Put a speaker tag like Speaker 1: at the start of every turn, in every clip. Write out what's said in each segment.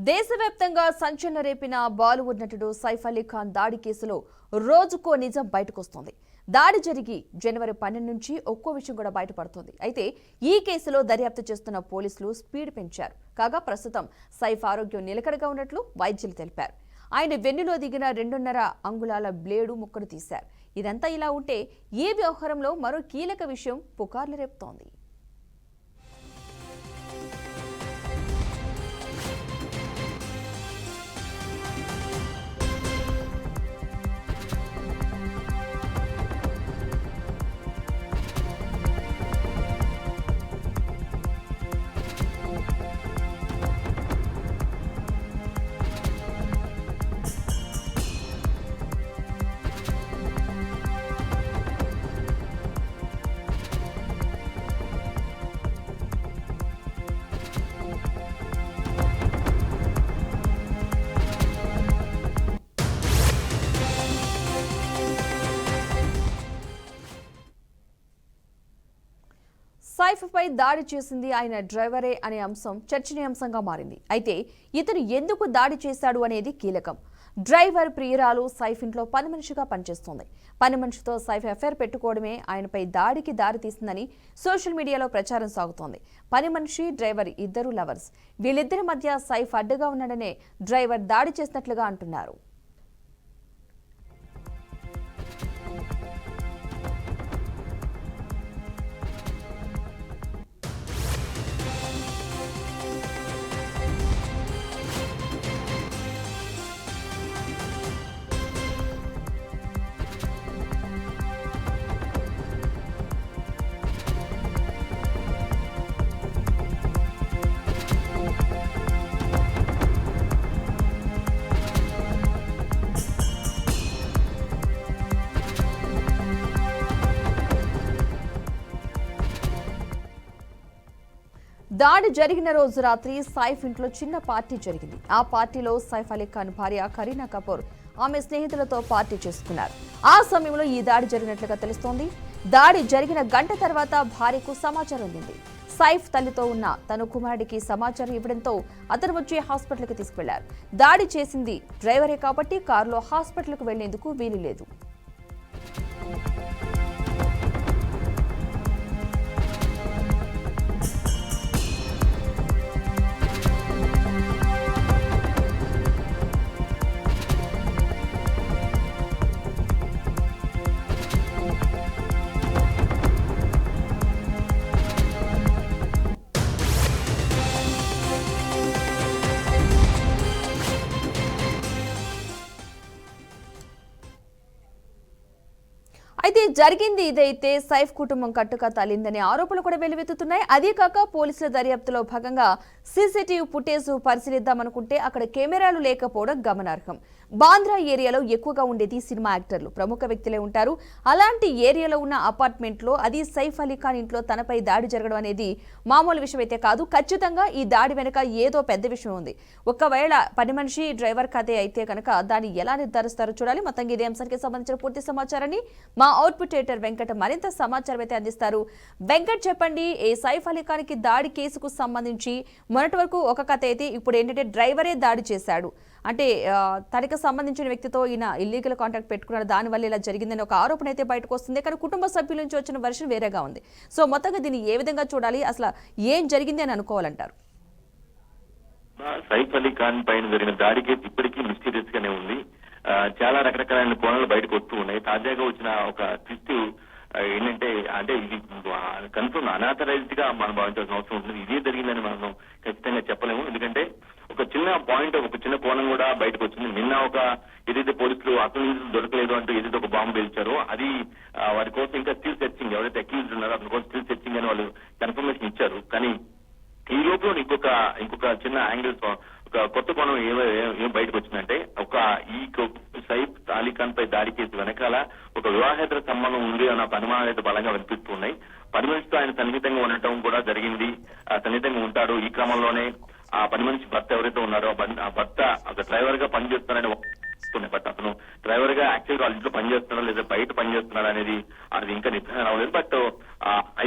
Speaker 1: దేశవ్యాప్తంగా సంచలనం రేపిన బాలీవుడ్ నటుడు సైఫ్ అలీ ఖాన్ దాడి కేసులో రోజుకో నిజం బయటకొస్తోంది. దాడి జరిగి జనవరి 12 నుంచి ఒక్కో విషయం కూడా బయటపడుతోంది. అయితే ఈ కేసులో దర్యాప్తు చేస్తున్న పోలీసులు స్పీడ్ పెంచారు. కాగా ప్రస్తుతం సైఫ్ ఆరోగ్యం నిలకడగా ఉన్నట్లు వైద్యులు తెలిపారు. ఆయన వెన్నులో దిగిన 2.5 అంగుళాల బ్లేడు ముక్కను తీశారు. ఇదంతా ఇలా ఉంటే ఈ వ్యవహారంలో మరో కీలక విషయం పుకార్లు రేపుతోంది. సైఫ్ పై దాడి చేసింది ఆయన డ్రైవరే అనే అంశం చర్చనీయాంశంగా మారింది. అయితే ఇతను ఎందుకు దాడి చేశాడు అనేది కీలకం. డ్రైవర్ ప్రియురాలు సైఫ్ ఇంట్లో పని మనిషిగా పనిచేస్తోంది. పని మనిషితో సైఫ్ అఫైర్ పెట్టుకోవడమే ఆయనపై దాడికి దారి తీసిందని సోషల్ మీడియాలో ప్రచారం సాగుతోంది. పని మనిషి డ్రైవర్ ఇద్దరు లవర్స్. వీళ్ళిద్దరి మధ్య సైఫ్ అడ్డుగా ఉన్నాడనే డ్రైవర్ దాడి చేసినట్లుగా అంటున్నారు. దాడి జరిగిన రోజు రాత్రి సైఫ్ ఇంట్లో చిన్న పార్టీ జరిగింది. ఆ పార్టీలో సైఫ్ అలీ ఖాన్ భార్య కరీనా కపూర్ ఆమె స్నేహితులతో పార్టీ చేసుకున్నారు. ఆ సమయంలో ఈ దాడి జరిగినట్లుగా తెలుస్తోంది. దాడి జరిగిన గంట తర్వాత భార్యకు సమాచారం అందింది. సైఫ్ తల్లితో ఉన్న తన కుమారుడికి సమాచారం ఇవ్వడంతో అతను వచ్చి హాస్పిటల్కి తీసుకువెళ్లారు. దాడి చేసింది డ్రైవరే కాబట్టి కారులో హాస్పిటల్కు వెళ్లేందుకు వీలు లేదు. అయితే జరిగింది ఇదైతే సైఫ్ కుటుంబం కట్టుకథ అలిందనే ఆరోపణలు కూడా వెలువెత్తుతున్నాయి. అదే కాక పోలీసుల దర్యాప్తులో భాగంగా సీసీటీవీ ఫుటేజ్ పరిశీలిద్దామనుకుంటే అక్కడ కెమెరాలు లేకపోవడం గమనార్హం. బాంద్రా ఏరియాలో ఎక్కువగా ఉండేది సినిమా యాక్టర్లు, ప్రముఖ వ్యక్తులే ఉంటారు. అలాంటి ఏరియాలో ఉన్న అపార్ట్మెంట్ లో అది సైఫ్ అలీ ఖాన్ ఇంట్లో తనపై దాడి జరగడం అనేది మామూలు విషయం అయితే కాదు. ఖచ్చితంగా ఈ దాడి వెనుక ఏదో పెద్ద విషయం ఉంది. ఒకవేళ పని మనిషి డ్రైవర్ కథే అయితే కనుక దాన్ని ఎలా నిర్ధారిస్తారో చూడాలి. మొత్తంగా ఇదే అంశానికి సంబంధించిన పూర్తి సమాచారాన్ని మా అవుట్పుట్ ఎడిటర్ వెంకట్ మరింత సమాచారం అయితే అందిస్తారు. వెంకట్, చెప్పండి, ఏ సైఫ్ అలీ ఖాన్ కి దాడి కేసుకు సంబంధించి మొన్నటి వరకు ఒక కథ అయితే ఇప్పుడు ఏంటంటే డ్రైవరే దాడి చేశాడు అంటే తనకు సంబంధించిన వ్యక్తితో ఈయన ఇల్లీగల్ కాంటాక్ట్ పెట్టుకున్నారు, దానివల్ల ఇలా జరిగిందని ఒక ఆరోపణ అయితే బయటకు వస్తుంది. కానీ కుటుంబ సభ్యుల నుంచి వచ్చిన వెర్షన్ వేరేగా ఉంది. సో మొత్తంగా దీన్ని ఏ విధంగా చూడాలి, అసలు ఏం జరిగింది అని అనుకోవాలంటారు?
Speaker 2: సైఫ్ అలీ ఖాన్ పైన జరిగిన దాడి కేసు ఇప్పటికీ మిస్టీరియస్ గానే ఉంది. చాలా రకరకాలైన కోణాలు బయటకు వస్తూ ఉన్నాయి. తాజాగా వచ్చిన ఒక ట్విస్ట్ ఏంటంటే ఇది కన్ఫర్మ్ అనాథరైజ్డ్ గా మనం భావించాల్సిన అవసరం ఉంటుంది. ఇదే జరిగిందని మనం ఖచ్చితంగా చెప్పలేము. ఎందుకంటే ఒక చిన్న పాయింట్, ఒక చిన్న కోణం కూడా బయటకు వచ్చింది. నిన్న ఏదైతే పోలీసులు అసలు దొరకలేదు అంటూ ఏదైతే ఒక బాంబు పేల్చారో అది వారి కోసం ఇంకా స్టిల్ సెర్చింగ్, ఎవరైతే అక్యూజ్డ్ ఉన్నారో అతని కోసం స్టిల్ సెర్చింగ్ అని వాళ్ళు కన్ఫర్మేషన్ ఇచ్చారు. కానీ ఈ లోపల ఇంకొక చిన్న యాంగిల్స్, ఒక కొత్త కోణం ఏం బయటకు వచ్చిందంటే ఈ సైఫ్ అలీ ఖాన్ పై దాడి కేసు వెనకాల ఒక వివాహేతర సంబంధం ఉంది అన్న అనుమానాలు అయితే బలంగా వినిపిస్తున్నాయి. పని మనిషితో ఆయన సన్నిహితంగా ఉండటం కూడా జరిగింది, సన్నిహితంగా ఉంటాడు. ఈ క్రమంలోనే ఆ పని మనిషి భర్త ఎవరైతే ఉన్నారో ఆ భర్త ఒక డ్రైవర్ గా పనిచేస్తున్నారని బట్ అతను డ్రైవర్ గా యాక్చువల్ గా ఇంట్లో పనిచేస్తున్నాడా లేదా బయట పనిచేస్తున్నాడా అనేది అది ఇంకా నిర్ధారణ అవ్వలేదు. బట్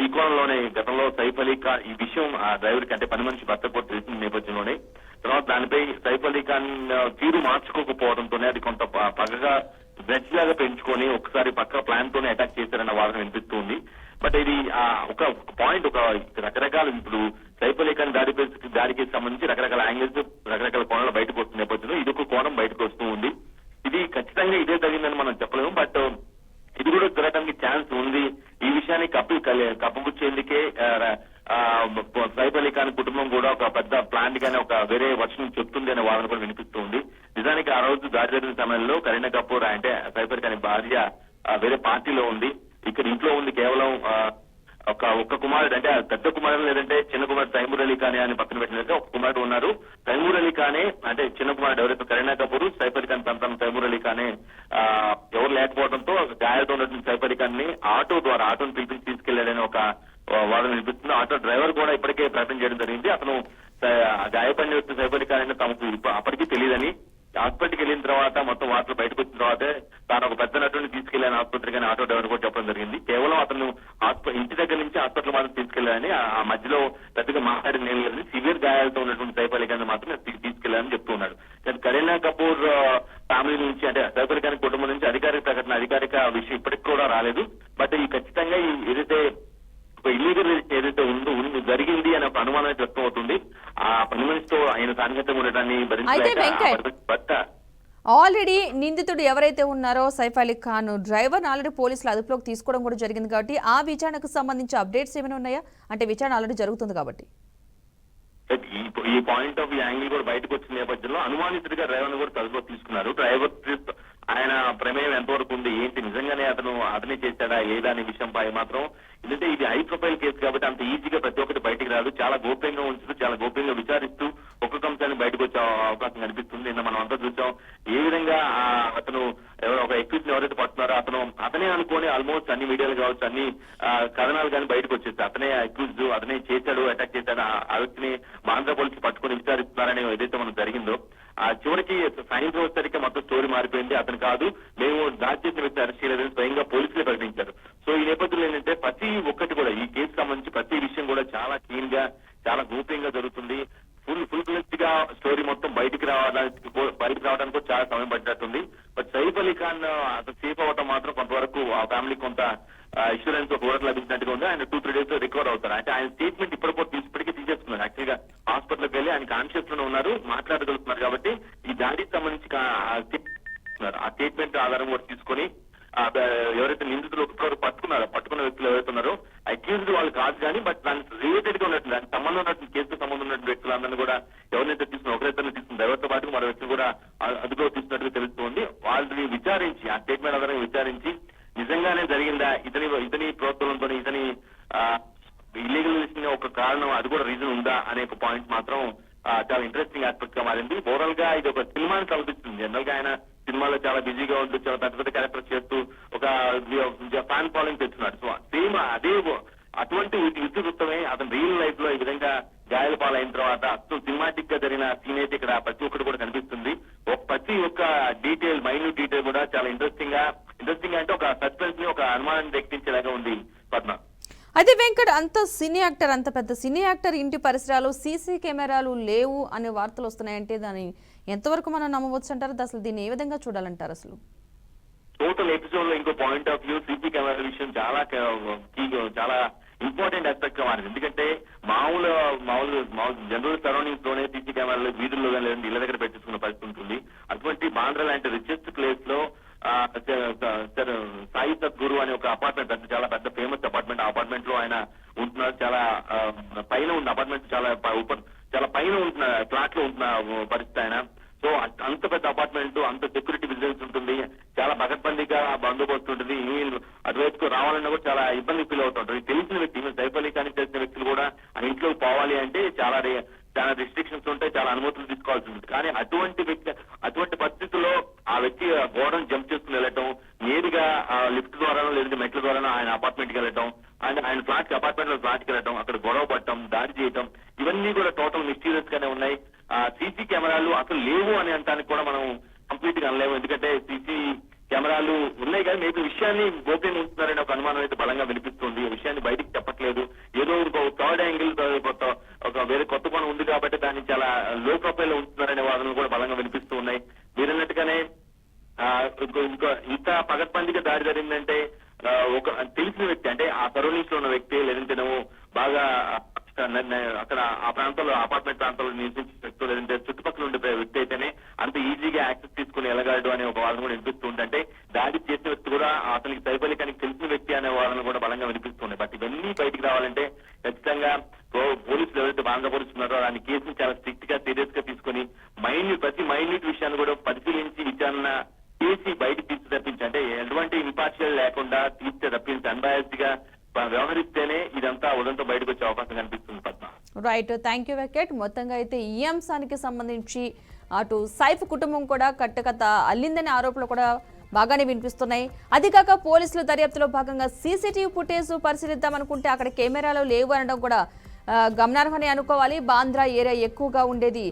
Speaker 2: ఈ కోణంలోనే గతంలో సైఫ్ అలీ ఖాన్ ఈ విషయం ఆ డ్రైవర్ కి అంటే పని మనిషి భర్త కూడా తెలిసిన నేపథ్యంలోనే తర్వాత దానిపై సైఫ్ అలీ ఖాన్ తీరు మార్చుకోకపోవడంతోనే అది కొంత పగగా గ్రడ్జ్ లాగా పెంచుకొని ఒకసారి పక్క ప్లాన్ తోనే అటాక్ చేశారన్న వాదన వినిపిస్తుంది. బట్ ఇది ఒక పాయింట్, ఒక రకరకాల ఇప్పుడు సైఫ్ అలీ ఖాన్ దాడికి సంబంధించి రకరకాల యాంగిల్స్, రకరకాల కోణాలు బయటకు వస్తున్న నేపథ్యంలో ఇది ఒక కోణం బయటకు వస్తూ ఉంది. ఇది ఖచ్చితంగా ఇదే జరిగిందని మనం చెప్పలేము, బట్ ఇది కూడా జరగడానికి ఛాన్స్ ఉంది. ఈ విషయాన్ని కప్పుపుచ్చేందుకే సైఫ్ అలీ ఖాన్ కుటుంబం కూడా ఒక పెద్ద ప్లాన్ గానే ఒక వేరే వర్షన్ చెప్తుంది అనే వాదన కూడా వినిపిస్తుంది. నిజానికి ఆ రోజు దాడి జరిగిన సమయంలో కరీనా కపూర్ అంటే సైఫ్ అలీ ఖాన్ భార్య వేరే పార్టీలో ఉంది. ఇక్కడ ఇంట్లో ఉంది కేవలం ఒక్క కుమారుడు, అంటే పెద్ద కుమారుడు లేదంటే చిన్న కుమారుడు తైమూర్ అలీ ఖాన్ అని పక్కన పెట్టినట్టు ఒక కుమారుడు ఉన్నారు. తైమూర్ అలీ ఖానే అంటే చిన్న కుమారుడు ఎవరైతే కరీనా కపూర్, సైఫ్ అలీ ఖాన్ సంతానం తైమూర్ అలీ ఖానే ఎవరు లేకపోవడంతో గాయాలతో ఉన్నటువంటి సైఫ్ అలీ ఖాన్ ని ఆటోని పిలిపించి తీసుకెళ్లాడని ఒక వాదన వినిపిస్తుంది. ఆటో డ్రైవర్ కూడా ఇప్పటికే ప్రకటన చేయడం జరిగింది. అతను గాయపడిన వ్యక్తి సైఫ్ అలీ ఖాన్ తమకు అప్పటికీ తెలియదని, హాస్పిటల్కి వెళ్ళిన తర్వాత మొత్తం వార్తలు బయటకు వచ్చిన తర్వాతే తాను ఒక పెద్ద నటుని తీసుకెళ్లాను ఆసుపత్రికి అని ఆటో డ్రైవర్ కూడా చెప్పడం జరిగింది. కేవలం అతను ఇంటి దగ్గర నుంచి హాస్పిటల్ మాత్రం తీసుకెళ్లాలని, ఆ మధ్యలో పెద్దగా మాట్లాడిన నేను లేదు, సివియర్ గాయాలతో ఉన్నటువంటి సైఫ్ అలీ ఖాన్ మాత్రం తీసుకెళ్లాలని చెప్తున్నాడు. కానీ కరీనా కపూర్ ఫ్యామిలీ నుంచి అంటే సైఫ్ అలీ ఖాన్ కుటుంబం నుంచి అధికారిక ప్రకటన, అధికారిక విషయం ఇప్పటికి కూడా రాలేదు. బట్ ఈ ఖచ్చితంగా ఏదైతే ఇల్లీగల్ ఏదైతే ఉందో జరిగింది అనే ఒక అనుమానం వ్యక్తం అవుతుంది. ఆ పని మనిషితో ఆయన సాన్నిహితంగా ఉండటాన్ని భరించలేక
Speaker 1: ఆల్రెడీ నిందితుడు ఎవరైతే ఉన్నారో సైఫ్ అలీ ఖాన్ డ్రైవర్ ఆల్రెడీ పోలీసులు అదుపులోకి తీసుకోవడం కూడా జరిగింది కాబట్టి ఆ విచారణకు సంబంధించి అప్డేట్స్ ఏమైనా ఉన్నాయా? అంటే విచారణ ఆల్రెడీ జరుగుతుంది కాబట్టి
Speaker 2: ఈ పాయింట్ ఆఫ్ యాంగిల్ కూడా బయటకు వచ్చిన నేపథ్యంలో అనుమానితుడిగా డ్రైవర్ కూడా తదుపరి తీసుకున్నారు. డ్రైవర్ ఆయన ప్రమేయం ఎంతవరకు ఉంది, ఏంటి, నిజంగానే అతనే చేశాడా లేదా అనే విషయంపై మాత్రం ఎందుకంటే ఇది హై ప్రొఫైల్ కేసు కాబట్టి అంత ఈజీగా ప్రతి ఒక్కటి బయటికి రాదు. చాలా గోప్యంగా ఉంచుతూ, చాలా గోప్యంగా విచారిస్తూ ఒక్కొక్క అంశాన్ని బయటకు వచ్చే అవకాశం కనిపిస్తుంది. నిన్న మనం అంతా చూసాం ఏ విధంగా అతను ఒక ఎక్విజ్ ఎవరైతే పడుతున్నారో అతనే అనుకోని ఆల్మోస్ట్ అన్ని మీడియాలు కావచ్చు, అన్ని కథనాలు కానీ బయటకు వచ్చేసి అతనే ఎక్విజ్, అతనే చేశాడు, అటాక్ చేశాడు, ఆ వ్యక్తిని ఆంధ్ర పోలీసులు పట్టుకుని విచారిస్తున్నారని ఏదైతే మనకు జరిగిందో ఆ చివరికి సాయంత్రం వచ్చేసరికి మొత్తం స్టోరీ మారిపోయింది. అతను కాదు, మేము దాడి చేసిన వ్యక్తి అరెస్ట్ చేయలేదని స్వయంగా పోలీసులే ప్రకటించారు. సో ఈ నేపథ్యంలో ఏంటంటే ప్రతి ఒక్కటి కూడా ఈ కేసు సంబంధించి ప్రతి విషయం కూడా చాలా క్లీన్ గా, చాలా గోప్యంగా జరుగుతుంది. ఫుల్ ఫ్లెడ్జ్డ్ గా స్టోరీ మొత్తం బయటకు రావడానికి కూడా చాలా సమయం పట్టినట్టుంది. బట్ సైఫ్ అలీ ఖాన్ అతను సేఫ్ అవ్వటం మాత్రం కొంతవరకు ఆ ఫ్యామిలీ కొంత ఇన్సూరెన్స్ ఒక ఊరకు లభించినట్టుగా ఉంది. ఆయన 2-3 days లో రికవర్ అవుతారు. అంటే ఆయన స్టేట్మెంట్ ఇప్పటికే తీసేసుకున్నారు. యాక్చువల్ గా హాస్పిటల్కి వెళ్ళి ఆయన కాన్షియస్ లోనే ఉన్నారు, మాట్లాడగలుగుతున్నారు. కాబట్టి ఈ దాడికి సంబంధించి ఆ స్టేట్మెంట్ ఆధారం కూడా తీసుకొని ఎవరైతే నిందితులు పట్టుకున్న వ్యక్తులు ఎవరైతే ఉన్నారో అక్యూజ్డ్ వాళ్ళు కాదు కానీ బట్ దానికి రిలేటెడ్ గా ఉన్నట్టు, దానికి సంబంధం ఉన్నట్టు, కేసుకు సంబంధం ఉన్నట్టు వ్యక్తులందరినీ కూడా ఎవరైతే తీసుకున్న ఒకరిద్దరిని తీసుకున్న డ్రైవర్తో పాటు మరో వ్యక్తులు కూడా అదుపులో తీసుకున్నట్టుగా తెలుస్తుంది. వాళ్ళని విచారించి ఆ స్టేట్మెంట్ ఆధారంగా విచారించి నిజంగానే జరిగిందా, ఇతని ప్రోత్సాహంతో ఇతని ఇల్లీగల్ చేసిన ఒక కారణం, అది కూడా రీజన్ ఉందా అనే ఒక పాయింట్ మాత్రం చాలా ఇంట్రెస్టింగ్ ఆస్పెక్ట్ గా మారింది. ఓవరాల్ గా ఇది ఒక సినిమాని కల్పిస్తుంది. జనరల్ గా ఆయన సినిమాలో చాలా బిజీగా ఉంటూ చాలా పెద్ద పెద్ద క్యారెక్టర్ చేస్తూ ఒక ఫ్యాన్ ఫాలోయింగ్ తెచ్చున్నాడు. సో సేమ్ అటువంటి ఇతివృత్తమే అతను రియల్ లైఫ్ లో ఈ విధంగా గాయాల పాలైన తర్వాత అసలు సినిమాటిక్ గా జరిగిన సీన్ అయితే ఇక్కడ ప్రతి ఒక్కటి కూడా కనిపిస్తుంది. ప్రతి ఒక్క మైన్యూట్ డీటెయిల్ కూడా చాలా ఇంట్రెస్టింగ్ అంటే ఒక సస్పెన్స్ ని, ఒక అనుమానాన్ని వ్యక్తించేలాగా ఉంది పద్మ.
Speaker 1: అయితే వెంకట్, అంత పెద్ద సినీ యాక్టర్ ఇంటి పరిసరాలు సీసీ కెమెరాలు లేవు అనే వార్తలు వస్తున్నాయంటే దాన్ని ఎంతవరకు మనం నమ్మవచ్చు అంటారు? అసలు దీన్ని ఏ విధంగా చూడాలంటారు? అసలు
Speaker 2: టోటల్ ఎపిసోడ్ లో ఇంకో point of view CC camera విషయం చాలా ఇంపార్టెంట్ ఆస్పెక్ట్ గా మారింది. ఎందుకంటే మామూలు జనరల్ సరౌండింగ్స్ లోనే సీసీ కెమెరాలు వీధుల్లో లేదంటే ఇళ్ల దగ్గర పెట్టించుకున్న పరిస్థితి ఉంటుంది. అటువంటి బాంద్రా లాంటి రిచెస్ట్ ప్లేస్ లో సాయి సద్గురు అనే ఒక అపార్ట్మెంట్, అంటే చాలా పెద్ద ఫేమస్ అపార్ట్మెంట్. ఆ అపార్ట్మెంట్ లో ఆయన ఉంటున్నారు. చాలా పైన ఉన్న అపార్ట్మెంట్, చాలా పైన ఉంటున్న ఫ్లాట్ లో ఉంటున్న పరిస్థితి ఆయన. సో అంత పెద్ద అపార్ట్మెంట్, అంత సెక్యూరిటీ విజిలెన్స్ ఉంటుంది, చాలా పకడ్బందీగా బందోబస్తు ఉంటుంది. అటువైపుకు రావాలన్నా కూడా చాలా ఇబ్బంది ఫీల్ అవుతుంటారు. తెలిసిన వ్యక్తి, సైఫ్ అలీ ఖాన్ తెలిసిన వ్యక్తులు కూడా ఆ ఇంట్లోకి పోవాలి అంటే చాలా రిస్ట్రిక్షన్స్ ఉంటాయి, చాలా అనుమతులు తీసుకోవాల్సి ఉంటుంది. కానీ అటువంటి పరిస్థితుల్లో ఆ వ్యక్తి గోడను జంప్ చేసుకుని వెళ్ళటం, నేరుగా లిఫ్ట్ ద్వారానో లేదంటే మెట్ల ద్వారానో ఆయన అపార్ట్మెంట్కి వెళ్ళటం, ఆయన అపార్ట్మెంట్ లో ఫ్లాట్కి వెళ్ళటం, అక్కడ గొడవ పడటం, దాడి చేయటం, ఇవన్నీ కూడా టోటల్ మిస్టీరియస్ గానే ఉన్నాయి. సీసీ కెమెరాలు అసలు లేవు అని అనడానికి కూడా మనం కంప్లీట్ గా అనలేము. ఎందుకంటే సీసీ కెమెరాలు ఉన్నాయి కానీ మేబీ విషయాన్ని గోప్యంగా ఉంటున్నారనే ఒక అనుమానం అయితే బలంగా వినిపిస్తుంది. ఈ విషయాన్ని బయటికి చెప్పట్లేదు, ఏదో ఒక థర్డ్ యాంగిల్ ఒక వేరే కొత్త కోణం ఉంది కాబట్టి దాన్ని చాలా లో ప్రొఫైల్ లో ఉంటున్నారనే వాదనలు కూడా బలంగా వినిపిస్తూ ఉన్నాయి. మీరన్నట్టుగానే ఇంకా ఇంత పగడ్బందీగా దాడి జరిగిందంటే ఒక తెలిసిన వ్యక్తి అంటే ఆ సరౌండింగ్స్ లో ఉన్న వ్యక్తి లేదంటే బాగా అక్కడ ఆ ప్రాంతంలో అపార్ట్మెంట్ ప్రాంతంలో నివసించే వ్యక్తులు లేదంటే చుట్టుపక్కల ఉండే వ్యక్తి అయితేనే అంత ఈజీగా యాక్సెస్ తీసుకుని వెళ్ళగలడు అనే ఒక వాదన కూడా వినిపిస్తూ ఉందంటే దాడి చేసిన వ్యక్తి కూడా అతనికి సైఫలికానికి తెలిసిన వ్యక్తి అనే వాదన కూడా బలంగా వినిపిస్తున్నాయి. బట్ ఇవన్నీ బయటికి రావాలంటే ఖచ్చితంగా పోలీసులు ఎవరైతే బాంగ్లా పోలీసులు ఉన్నారో దాని కేసుని చాలా స్ట్రిక్ట్ గా సీరియస్ గా తీసుకుని ప్రతి మైన్యూట్ విషయాన్ని కూడా పరిశీలించి విచారణ చేసి బయటకు తీసి తప్పించి అంటే ఎటువంటి ఇంపార్షియల్ లేకుండా తీస్తే తప్పించి అన్బయాస్డ్ గా వ్యవహరిస్తేనే ఇదంతా ఉదంతా బయటకు వచ్చే అవకాశం కనిపిస్తుంది. Padma
Speaker 1: right, thank you Venkat. మొత్తంగా అయితే ఈ అంశానికి సంబంధించి అటు సైఫ్ కుటుంబం కూడా కట్టుకథ అల్లిందనే ఆరోపణలు కూడా బాగానే వినిపిస్తున్నాయి. అది కాక పోలీసుల దర్యాప్తులో భాగంగా సీసీటీవీ ఫుటేజ్ పరిశీలిద్దామనుకుంటే అక్కడ కెమెరాలు లేవు అనడం కూడా గమనార్హనే అనుకోవాలి. బాంద్రా ఏరియా ఎక్కువగా ఉండేది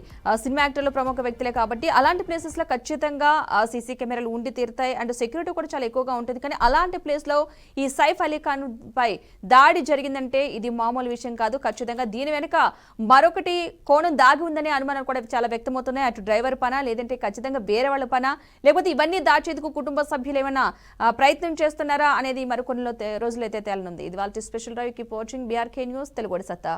Speaker 1: సినిమా యాక్టర్లు ప్రముఖ వ్యక్తులే కాబట్టి అలాంటి ప్లేసెస్ లో ఖచ్చితంగా సీసీ కెమెరాలు ఉండి తీరుతాయి అండ్ సెక్యూరిటీ కూడా చాలా ఎక్కువగా ఉంటుంది. కానీ అలాంటి ప్లేస్ లో ఈ సైఫ్ అలీ ఖాన్ పై దాడి జరిగిందంటే ఇది మామూలు విషయం కాదు. ఖచ్చితంగా దీని వెనుక మరొకటి కోణం దాగి ఉందనే అనుమానాలు కూడా చాలా వ్యక్తమవుతున్నాయి. అటు డ్రైవర్ పనా లేదంటే ఖచ్చితంగా వేరే వాళ్ళ పనా లేకపోతే ఇవన్నీ దాచేందుకు కుటుంబ సభ్యులు ఏమైనా ప్రయత్నం చేస్తున్నారా అనేది మరికొన్ని రోజులైతే తేలనుంది. ఇది వాళ్ళ special drive. Keep watching BRK news Telugu సత్తా.